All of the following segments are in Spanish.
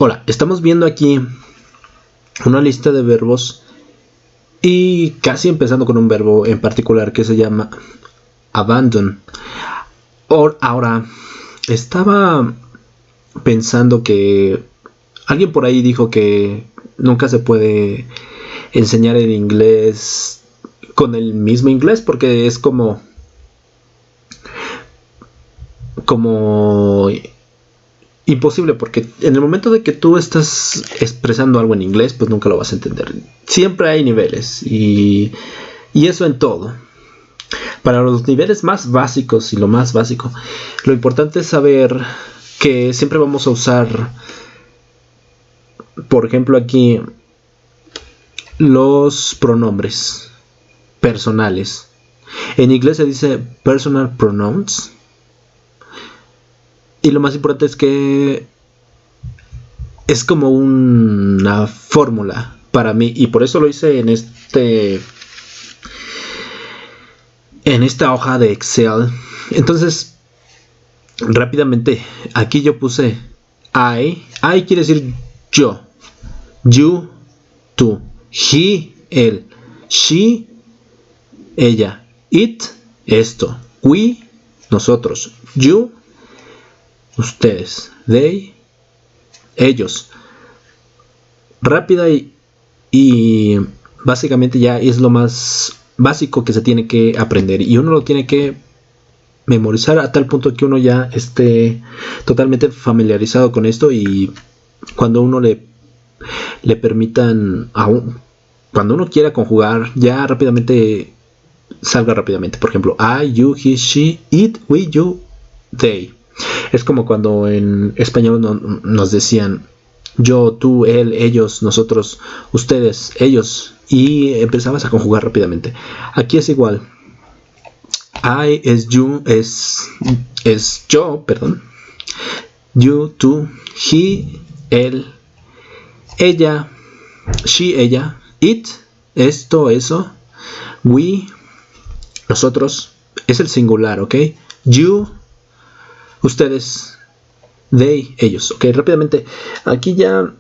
Hola, estamos viendo aquí una lista de verbos y casi empezando con un verbo en particular que se llama abandon. Ahora, estaba pensando que alguien por ahí dijo que nunca se puede enseñar el inglés con el mismo inglés porque es como imposible, porque en el momento de que tú estás expresando algo en inglés, pues nunca lo vas a entender. Siempre hay niveles y eso en todo. Para los niveles más básicos y lo más básico, lo importante es saber que siempre vamos a usar, por ejemplo aquí, los pronombres personales. En inglés se dice personal pronouns. Y lo más importante es que es como una fórmula para mí. Y por eso lo hice en esta hoja de Excel. Entonces, rápidamente, aquí yo puse I. I quiere decir yo. You, tú. He, él. She, ella. It, esto. We, nosotros. You, ustedes. They, ellos. Rápida y básicamente ya es lo más básico que se tiene que aprender, y uno lo tiene que memorizar a tal punto que uno ya esté totalmente familiarizado con esto, y cuando uno le permitan cuando uno quiera conjugar, ya rápidamente salga rápidamente. Por ejemplo, I, you, he, she, it, we, you, they. Es como cuando en español nos decían yo, tú, él, ellos, nosotros, ustedes, ellos, y empezabas a conjugar rápidamente. Aquí es igual. I es you, es yo, perdón. You, tú, he, él, ella, she, ella, it, esto, eso, we, nosotros, es el singular, ¿ok? You, ustedes, they, ellos. Ok, rápidamente, aquí ya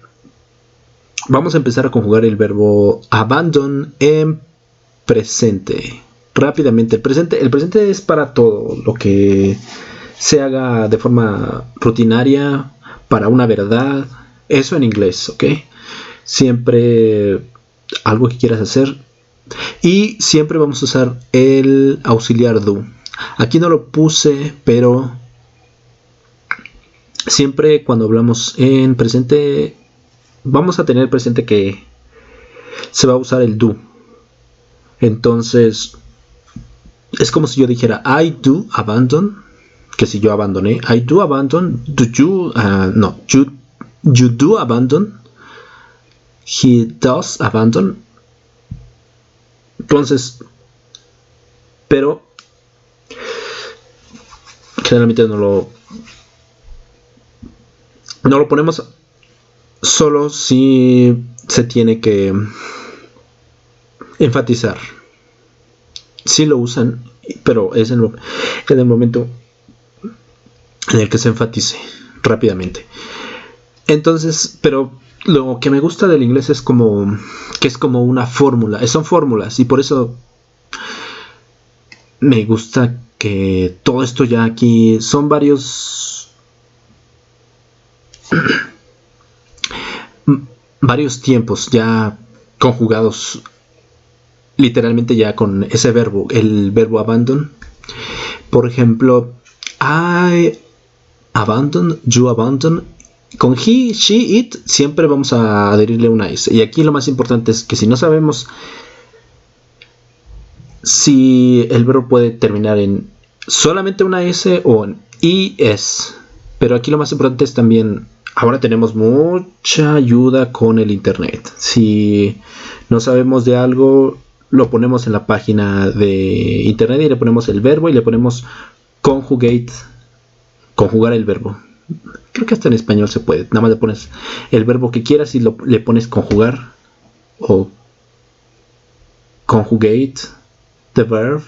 vamos a empezar a conjugar el verbo abandon en presente. Rápidamente, el presente es para todo lo que se haga de forma rutinaria, para una verdad. Eso en inglés, ok. Siempre algo que quieras hacer. Y siempre vamos a usar el auxiliar do. Aquí no lo puse, pero siempre cuando hablamos en presente vamos a tener presente que se va a usar el do. Entonces es como si yo dijera I do abandon, que si yo abandoné, I do abandon, do you, no, you do abandon, he does abandon. Entonces, pero generalmente no lo ponemos solo si se tiene que enfatizar. Sí lo usan, pero es en el momento en el que se enfatice rápidamente. Entonces, pero lo que me gusta del inglés es que es como una fórmula, son fórmulas, y por eso me gusta que todo esto ya aquí son varios tiempos ya conjugados literalmente ya con ese verbo, el verbo abandon. Por ejemplo, I abandon, you abandon. Con he, she, it siempre vamos a adherirle una S. Y aquí lo más importante es que si no sabemos si el verbo puede terminar en solamente una S o en IS. Pero aquí lo más importante es también, ahora tenemos mucha ayuda con el internet. Si no sabemos de algo, lo ponemos en la página de internet y le ponemos el verbo y le ponemos conjugar el verbo. Creo que hasta en español se puede. Nada más le pones el verbo que quieras y le pones conjugar o conjugate the verb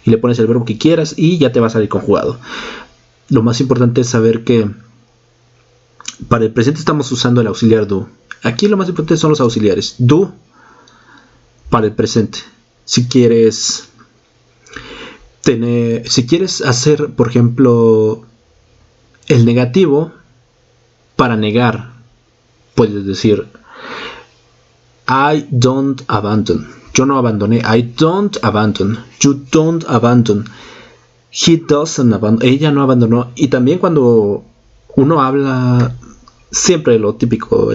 y le pones el verbo que quieras y ya te va a salir conjugado. Lo más importante es saber que Para el presente estamos usando el auxiliar do. Aquí lo más importante son los auxiliares. Do para el presente. Si quieres hacer, por ejemplo, el negativo para negar, puedes decir I don't abandon. Yo no abandoné. I don't abandon. You don't abandon. He doesn't abandon. Ella no abandonó. Y también cuando uno habla, siempre lo típico,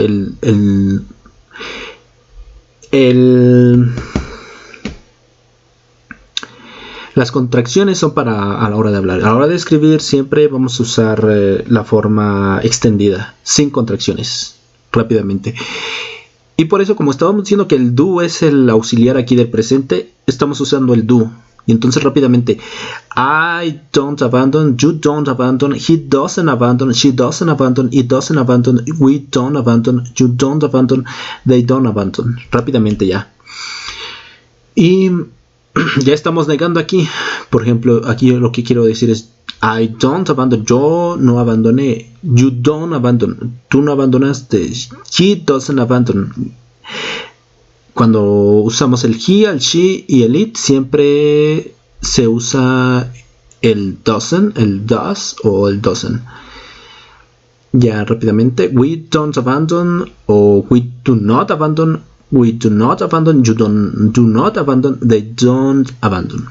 las contracciones son para a la hora de hablar. A la hora de escribir siempre vamos a usar la forma extendida, sin contracciones, rápidamente. Y por eso, como estábamos diciendo que el do es el auxiliar aquí del presente, estamos usando el do. Y entonces rápidamente, I don't abandon, you don't abandon, he doesn't abandon, she doesn't abandon, it doesn't abandon, we don't abandon, you don't abandon, they don't abandon. Rápidamente ya. Y ya estamos negando aquí. Por ejemplo, aquí lo que quiero decir es I don't abandon. Yo no abandoné. You don't abandon. Tú no abandonaste. He doesn't abandon. Cuando usamos el he, el she y el it, siempre se usa el doesn't, el does o el doesn't. Ya rápidamente, we don't abandon o we do not abandon. We do not abandon, you don't do not abandon, they don't abandon.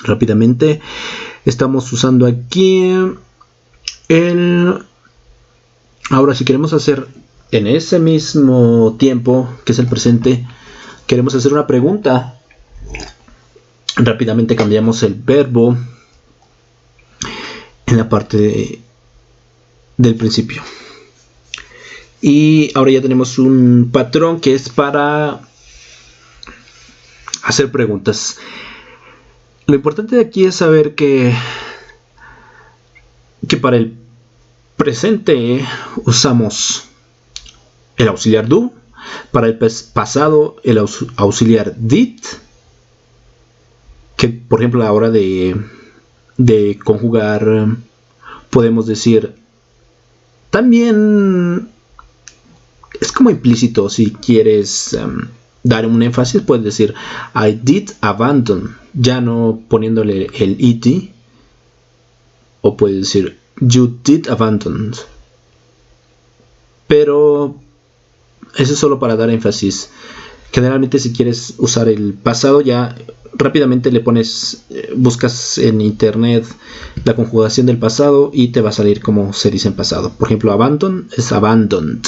Rápidamente estamos usando aquí ahora si queremos hacer en ese mismo tiempo, que es el presente, queremos hacer una pregunta. Rápidamente cambiamos el verbo en la parte del principio. Y ahora ya tenemos un patrón que es para hacer preguntas. Lo importante de aquí es saber que para el presente usamos el auxiliar do, para el pasado el auxiliar did, que por ejemplo a la hora de conjugar podemos decir también. Es como implícito. Si quieres dar un énfasis, puedes decir I did abandon, ya no poniéndole el it, o puedes decir you did abandon, pero eso es solo para dar énfasis. Generalmente si quieres usar el pasado, ya rápidamente le pones, buscas en internet la conjugación del pasado y te va a salir como se dice en pasado. Por ejemplo, abandon es abandoned,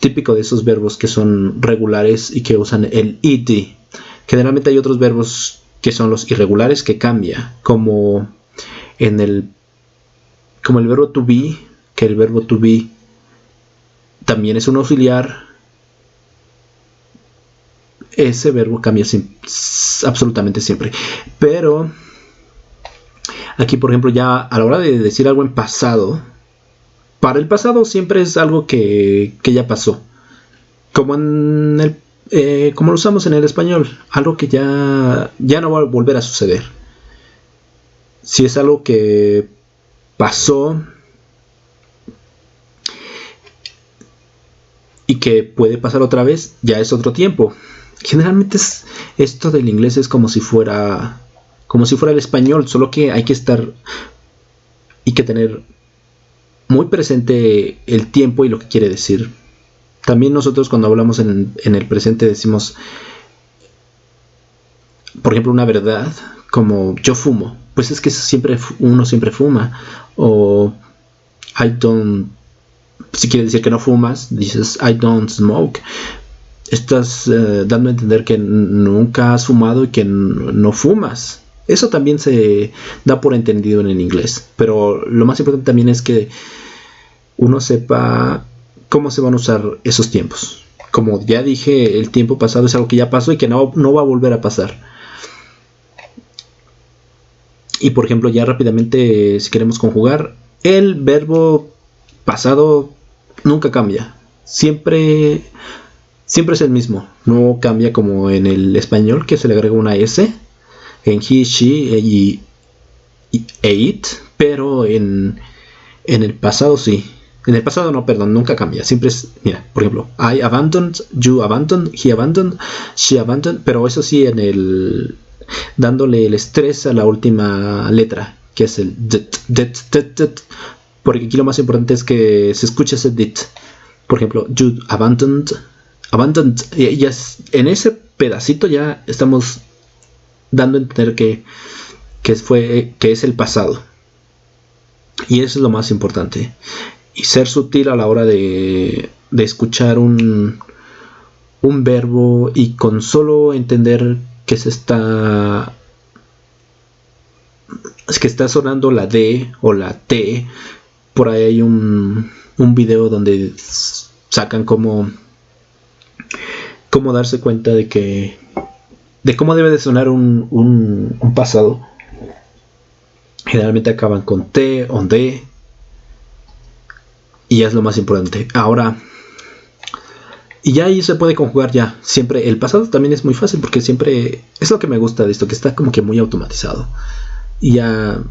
típico de esos verbos que son regulares y que usan el ed. Generalmente hay otros verbos que son los irregulares que cambia, como el verbo to be, que el verbo to be también es un auxiliar. Ese verbo cambia absolutamente siempre. Pero aquí, por ejemplo, ya a la hora de decir algo en pasado, para el pasado siempre es algo que ya pasó, como como lo usamos en el español, algo que ya no va a volver a suceder. Si es algo que pasó y que puede pasar otra vez, ya es otro tiempo. Generalmente esto del inglés es como si fuera el español, solo que hay que tener muy presente el tiempo y lo que quiere decir. También nosotros cuando hablamos en el presente decimos, por ejemplo, una verdad, como yo fumo. Pues es que uno siempre fuma. O si quiere decir que no fumas, dices I don't smoke. Estás dando a entender que nunca has fumado y que no fumas. Eso también se da por entendido en el inglés. Pero lo más importante también es que uno sepa cómo se van a usar esos tiempos. Como ya dije, el tiempo pasado es algo que ya pasó y que no va a volver a pasar. Y por ejemplo, ya rápidamente, si queremos conjugar, el verbo pasado nunca cambia. Siempre es el mismo. No cambia como en el español, que se le agrega una S en he, she e it. Pero en el pasado sí. En el pasado no, perdón, nunca cambia. Siempre es, mira, por ejemplo, I abandoned, you abandoned, he abandoned, she abandoned, pero eso sí en el dándole el estrés a la última letra, que es el dit, porque aquí lo más importante es que se escuche ese dit. Por ejemplo, you abandoned, y ya en ese pedacito ya estamos dando a entender que es el pasado. Y eso es lo más importante. Y ser sutil a la hora de escuchar un verbo y con solo entender que que está sonando la D o la T. Por ahí hay un video donde sacan cómo darse cuenta de cómo debe de sonar un pasado. Generalmente acaban con T o D. Y ya es lo más importante. Ahora, y ya ahí se puede conjugar ya. Siempre, el pasado también es muy fácil porque siempre es lo que me gusta de esto, que está como que muy automatizado. Y ya,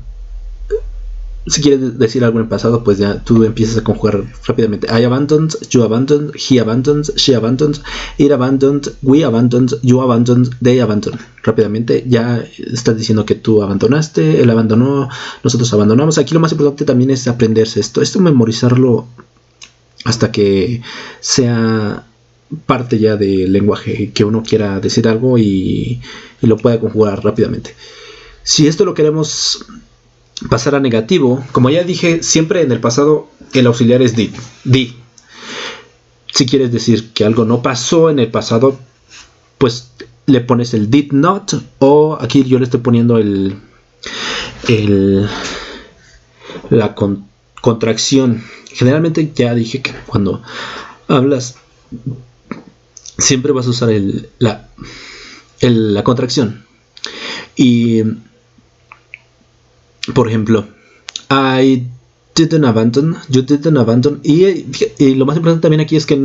si quieres decir algo en el pasado, pues ya tú empiezas a conjugar rápidamente. I abandoned, you abandoned, he abandoned, she abandoned, it abandoned, we abandoned, you abandoned, they abandoned. Rápidamente ya estás diciendo que tú abandonaste, él abandonó, nosotros abandonamos. Aquí lo más importante también es aprenderse esto memorizarlo hasta que sea parte ya del lenguaje, que uno quiera decir algo y lo pueda conjugar rápidamente. Si esto lo queremos pasar a negativo, como ya dije, siempre en el pasado el auxiliar es did. Si quieres decir que algo no pasó en el pasado, pues le pones el did not, o aquí yo le estoy poniendo la contracción. Generalmente ya dije que cuando hablas siempre vas a usar la contracción. Y por ejemplo, I didn't abandon, you didn't abandon, y lo más importante también aquí es que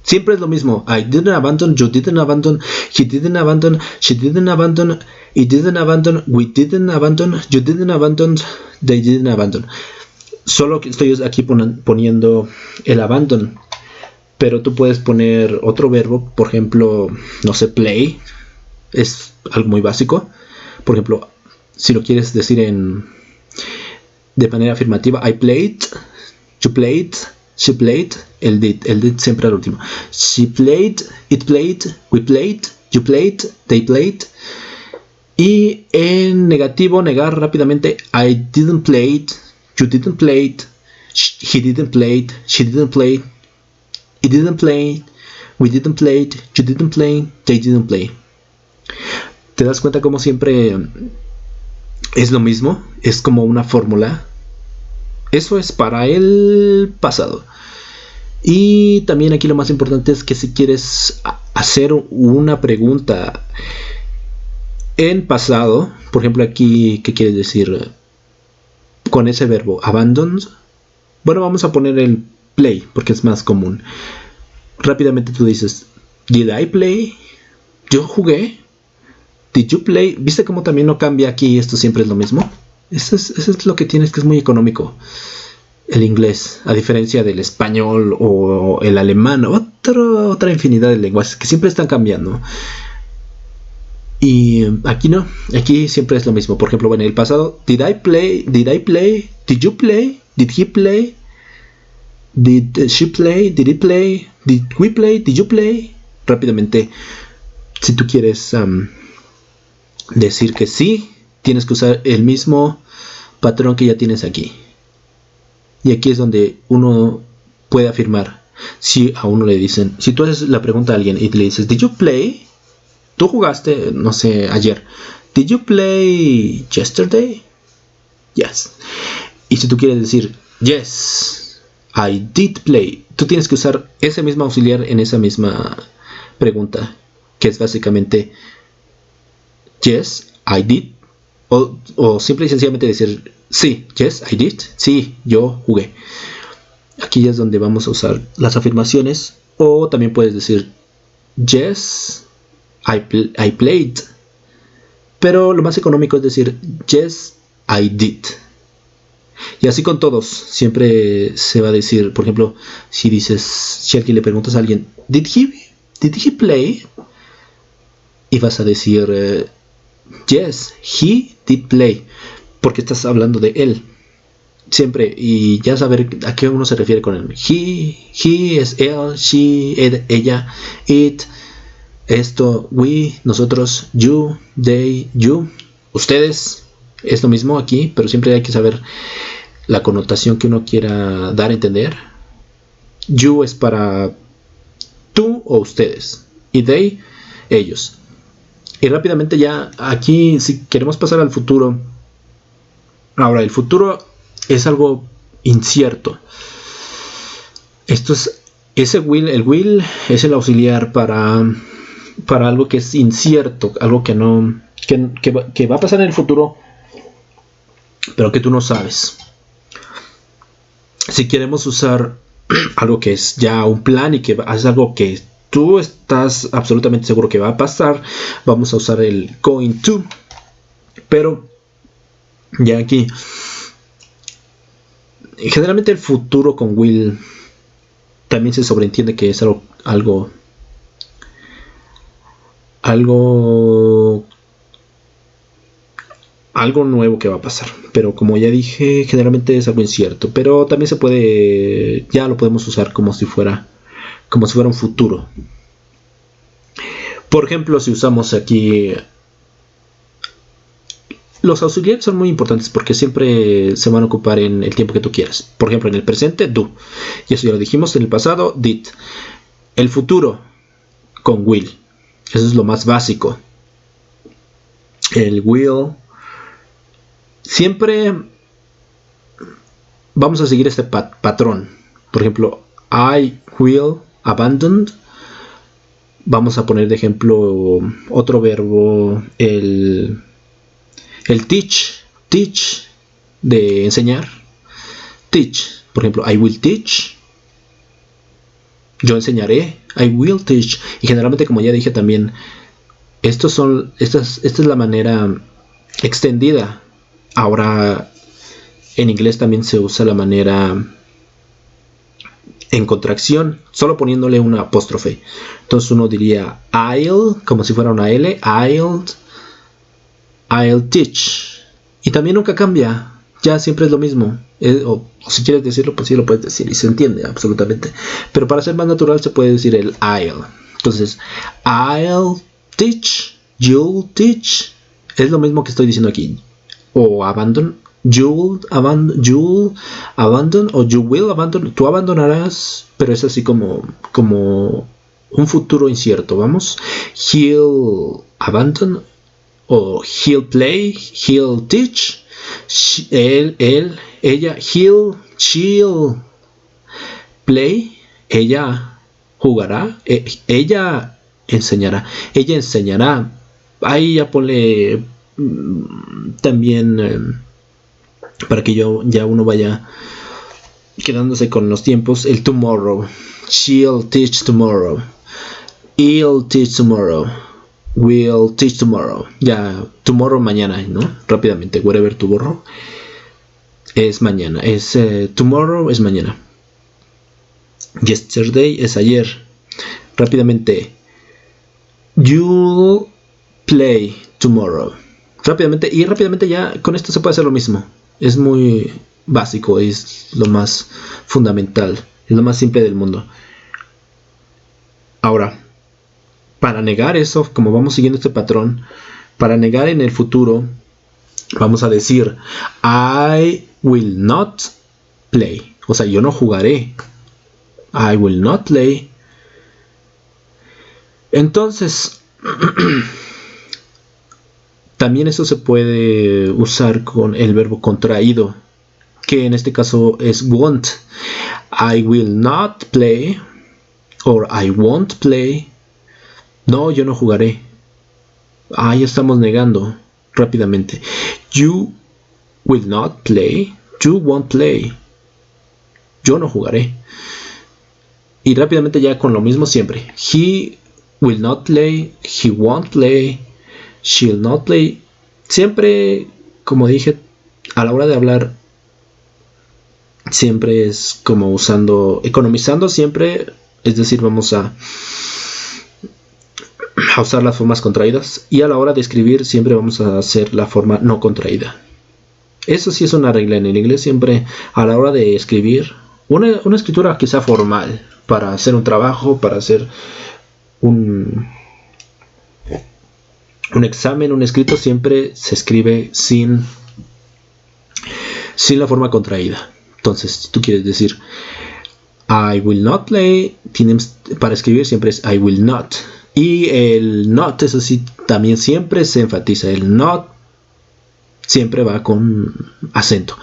siempre es lo mismo. I didn't abandon, you didn't abandon, he didn't abandon, she didn't abandon, it didn't abandon, we didn't abandon, you didn't abandon, they didn't abandon. Solo que estoy aquí poniendo el abandon, pero tú puedes poner otro verbo, por ejemplo, no sé, play, es algo muy básico. Por ejemplo, si lo quieres decir de manera afirmativa, I played, you played, she played, el did siempre al último. She played, it played, we played, you played, they played. Y en negativo, negar rápidamente, I didn't play, you didn't play, he didn't play, she didn't play, it didn't play, we didn't play, you didn't play, they didn't play. ¿Te das cuenta cómo siempre es lo mismo? Es como una fórmula. Eso es para el pasado. Y también aquí lo más importante es que si quieres hacer una pregunta en pasado, por ejemplo aquí, ¿qué quieres decir con ese verbo? Abandoned. Bueno, vamos a poner el play porque es más común. Rápidamente tú dices, did I play? Yo jugué. Did you play? ¿Viste cómo también no cambia aquí? Esto siempre es lo mismo. Eso es lo que tienes, que es muy económico. El inglés, a diferencia del español o el alemán, otra infinidad de lenguajes que siempre están cambiando. Y aquí no, aquí siempre es lo mismo. Por ejemplo, en el pasado, did I play? Did you play? Did he play? Did she play? Did he play? Did we play? Did you play? Rápidamente, si tú quieres decir que sí, tienes que usar el mismo patrón que ya tienes aquí. Y aquí es donde uno puede afirmar. Si a uno le dicen, si tú haces la pregunta a alguien y le dices, did you play? Tú jugaste, no sé, ayer. Did you play yesterday? Yes. Y si tú quieres decir, yes, I did play, tú tienes que usar ese mismo auxiliar en esa misma pregunta, que es básicamente yes, I did, o simple y sencillamente decir sí, yes, I did, sí, yo jugué. Aquí ya es donde vamos a usar las afirmaciones, o también puedes decir yes, I played, pero lo más económico es decir yes, I did. Y así con todos, siempre se va a decir, por ejemplo, si alguien le preguntas a alguien, ¿Did he play? Y vas a decir, yes, he did play, porque estás hablando de él. Siempre, y ya saber a qué uno se refiere con él. He es él, she, ella, it, esto, we, nosotros, you, they, you, ustedes. Es lo mismo aquí, pero siempre hay que saber la connotación que uno quiera dar a entender. You es para tú o ustedes, y they, ellos. Y rápidamente ya aquí, si queremos pasar al futuro. Ahora, el futuro es algo incierto. Esto es ese will. El will es el auxiliar para algo que es incierto, algo que no que va a pasar en el futuro, pero que tú no sabes. Si queremos usar algo que es ya un plan y que es algo que tú estás absolutamente seguro que va a pasar, vamos a usar el going to. Pero ya aquí, generalmente el futuro con will también se sobreentiende que es algo nuevo que va a pasar, pero como ya dije, generalmente es algo incierto, pero también ya lo podemos usar como si fuera un futuro. Por ejemplo, si usamos aquí, los auxiliares son muy importantes porque siempre se van a ocupar en el tiempo que tú quieras. Por ejemplo, en el presente, do, y eso ya lo dijimos. En el pasado, did. El futuro, con will. Eso es lo más básico. El will, siempre vamos a seguir este patrón. Por ejemplo, I will abandon. Vamos a poner de ejemplo otro verbo, el teach, de enseñar. Teach, por ejemplo, I will teach. Yo enseñaré, I will teach. Y generalmente, como ya dije también, esta es la manera extendida. Ahora en inglés también se usa la manera en contracción, solo poniéndole una apóstrofe. Entonces uno diría I'll, como si fuera una L, I'll teach. Y también nunca cambia, ya siempre es lo mismo. O si quieres decirlo, pues sí lo puedes decir y se entiende absolutamente. Pero para ser más natural se puede decir el I'll. Entonces, I'll teach, you'll teach. Es lo mismo que estoy diciendo aquí. O abandon, you'll abandon, o you will abandon. Tú abandonarás, pero es así como un futuro incierto. Vamos. He'll abandon, o he'll play, he'll teach. Él, ella, he'll, she'll play. Ella jugará, ella enseñará. Ahí ya ponle también para que ya uno vaya quedándose con los tiempos, el tomorrow. She'll teach tomorrow. He'll teach tomorrow. We'll teach tomorrow. Ya, tomorrow, mañana, ¿no? Rápidamente, wherever tomorrow es mañana. Tomorrow es mañana. Yesterday es ayer. Rápidamente, you'll play tomorrow. Rápidamente ya con esto se puede hacer lo mismo. Es muy básico, es lo más fundamental, es lo más simple del mundo. Ahora, para negar eso, como vamos siguiendo este patrón, para negar en el futuro, vamos a decir I will not play. O sea, yo no jugaré. I will not play. Entonces, también eso se puede usar con el verbo contraído, que en este caso es won't. I will not play, or I won't play. No, yo no jugaré. Ya estamos negando rápidamente. You will not play. You won't play. Yo no jugaré. Y rápidamente ya con lo mismo siempre. He will not play. He won't play. She'll not play. Siempre, como dije, a la hora de hablar, siempre es como economizando siempre, es decir, vamos a usar las formas contraídas, y a la hora de escribir siempre vamos a hacer la forma no contraída. Eso sí es una regla en el inglés, siempre a la hora de escribir, una escritura que sea formal, para hacer un trabajo, para hacer un examen, un escrito, siempre se escribe sin la forma contraída. Entonces, si tú quieres decir I will not play, para escribir siempre es I will not. Y el not, eso sí, también siempre se enfatiza. El not siempre va con acento,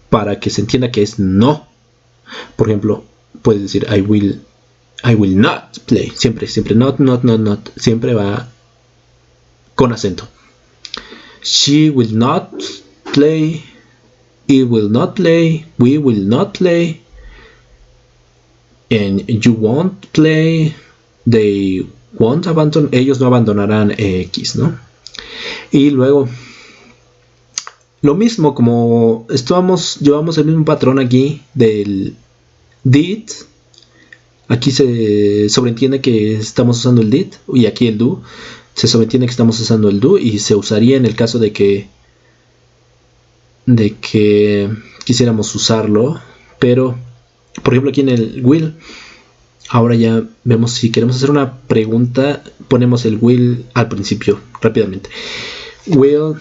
para que se entienda que es no. Por ejemplo, puedes decir I will not play. Siempre, not, siempre va con acento. She will not play. He will not play. We will not play. And you won't play. They won't abandon. Ellos no abandonarán X, ¿no? Y luego, lo mismo, como llevamos el mismo patrón aquí del did. Aquí se sobreentiende que estamos usando el did, y aquí el do. Se sobreentiende que estamos usando el do, y se usaría en el caso de que quisiéramos usarlo. Pero, por ejemplo, aquí en el will, ahora ya vemos, si queremos hacer una pregunta, ponemos el will al principio, rápidamente. Will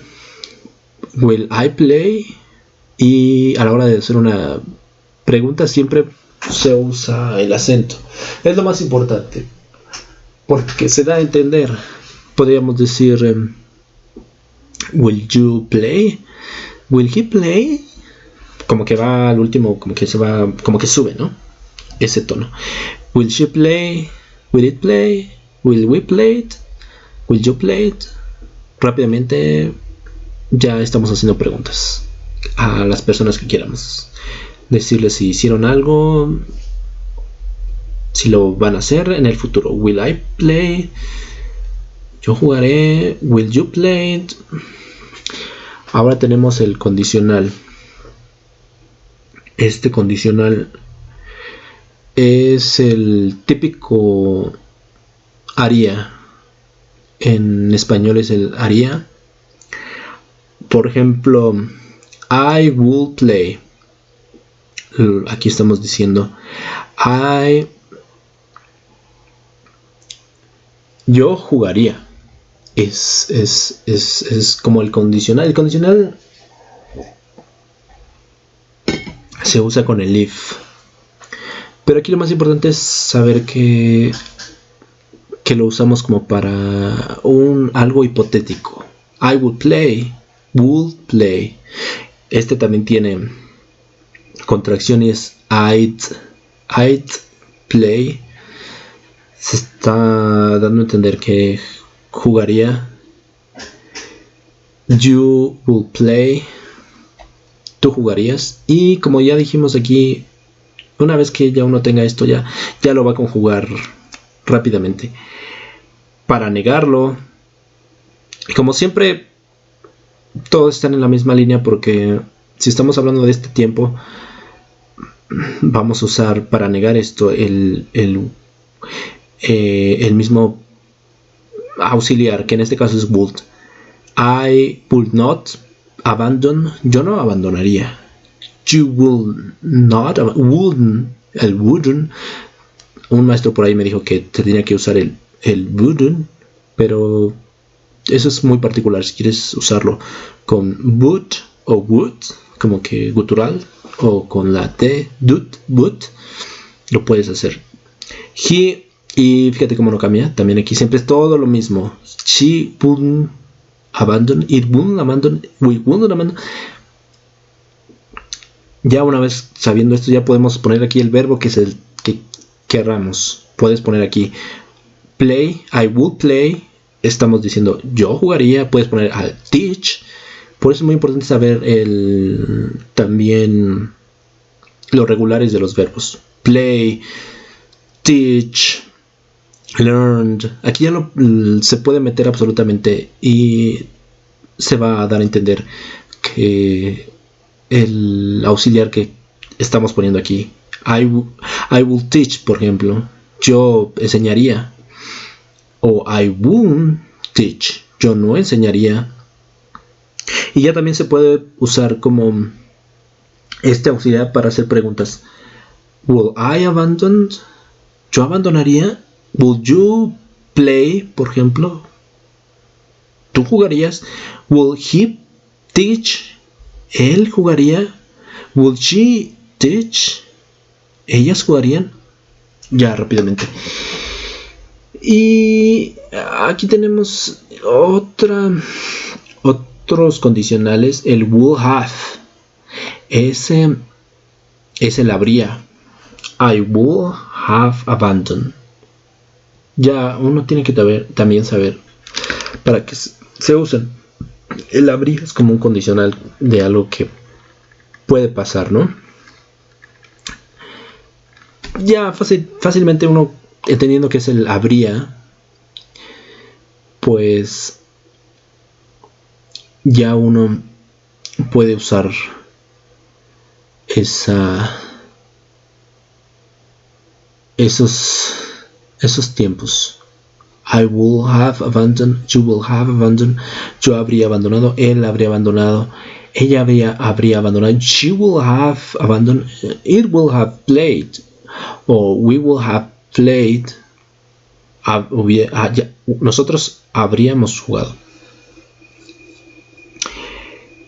I play? Y a la hora de hacer una pregunta siempre se usa el acento. Es lo más importante, porque se da a entender. Podríamos decir will you play? Will he play? Como que va al último, como que sube, ¿no? Ese tono. Will she play? Will it play? Will we play it? Will you play it? Rápidamente ya estamos haciendo preguntas a las personas que quieramos. Decirles si hicieron algo, si lo van a hacer en el futuro. Will I play? Yo jugaré. Will you play it? Ahora tenemos el condicional. Este condicional es el típico haría. En español es el haría. Por ejemplo, I will play. Aquí estamos diciendo yo jugaría. Es como el condicional. El condicional se usa con el if. Pero aquí lo más importante es saber que lo usamos como para algo hipotético. I would play. Would play. Este también tiene contracciones. I'd play. Se está dando a entender que jugaría. You will play. Tú jugarías. Y como ya dijimos aquí, una vez que ya uno tenga esto, ya lo va a conjugar rápidamente. Para negarlo, y como siempre, todos están en la misma línea, porque si estamos hablando de este tiempo, vamos a usar para negar esto el mismo auxiliar, que en este caso es would. I would not abandon. Yo no abandonaría. You will not. Wouldn't. El wouldn't. Un maestro por ahí me dijo que tenía que usar el wouldn't, pero eso es muy particular. Si quieres usarlo con would o would, como que gutural, o con la T, would, lo puedes hacer. He, y fíjate cómo no cambia. También aquí siempre es todo lo mismo. She wouldn't abandon. It wouldn't abandon. We wouldn't abandon. Ya una vez sabiendo esto, ya podemos poner aquí el verbo que es el que querramos. Puedes poner aquí play. I would play. Estamos diciendo yo jugaría. Puedes poner I'll teach. Por eso es muy importante saber también los regulares de los verbos. Play, teach, learned. Aquí ya se puede meter absolutamente, y se va a dar a entender que el auxiliar que estamos poniendo aquí. I will teach, por ejemplo. Yo enseñaría. O I won't teach. Yo no enseñaría. Y ya también se puede usar como este auxiliar para hacer preguntas. Will I abandon? Yo abandonaría. Will you play, por ejemplo? ¿Tú jugarías? Will he teach? ¿Él jugaría? Will she teach? ¿Ellas jugarían? Ya rápidamente. Y aquí tenemos otros condicionales. El will have. Ese es el habría. I will have abandoned. Ya uno tiene que también saber para qué se usan. El habría es como un condicional de algo que puede pasar, ¿no? Ya fácilmente uno entendiendo que es el habría, pues ya uno puede usar esos tiempos. I will have abandoned, you will have abandoned, yo habría abandonado, él habría abandonado, ella habría abandonado, she will have abandoned, it will have played, o we will have played, nosotros habríamos jugado.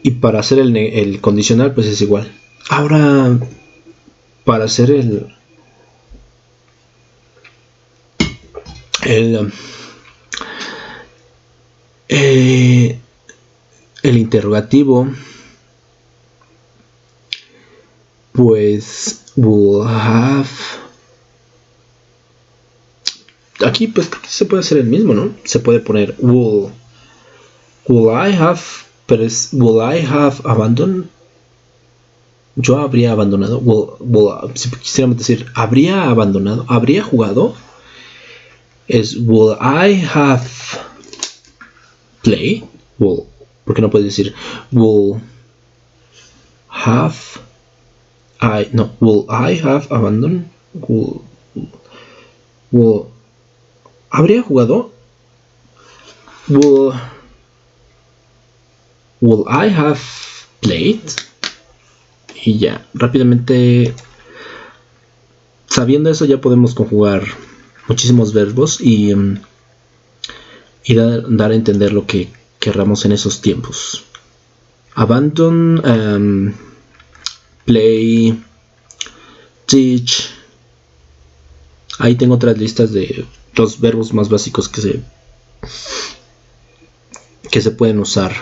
Y para hacer el condicional, pues es igual. Ahora, para hacer el interrogativo, pues will have. Aquí pues se puede hacer el mismo, ¿no? Se puede poner will I have, pero es will I have abandoned. Yo habría abandonado. Si quisiéramos decir habría abandonado, habría jugado, es will I have play. Porque no puedes decir will I have abandoned. ¿Habría jugado? Will I have played? Y ya, rápidamente, sabiendo eso, ya podemos conjugar muchísimos verbos y dar a entender lo que querramos en esos tiempos. Abandon, play, teach. Ahí tengo otras listas de los verbos más básicos que se pueden usar.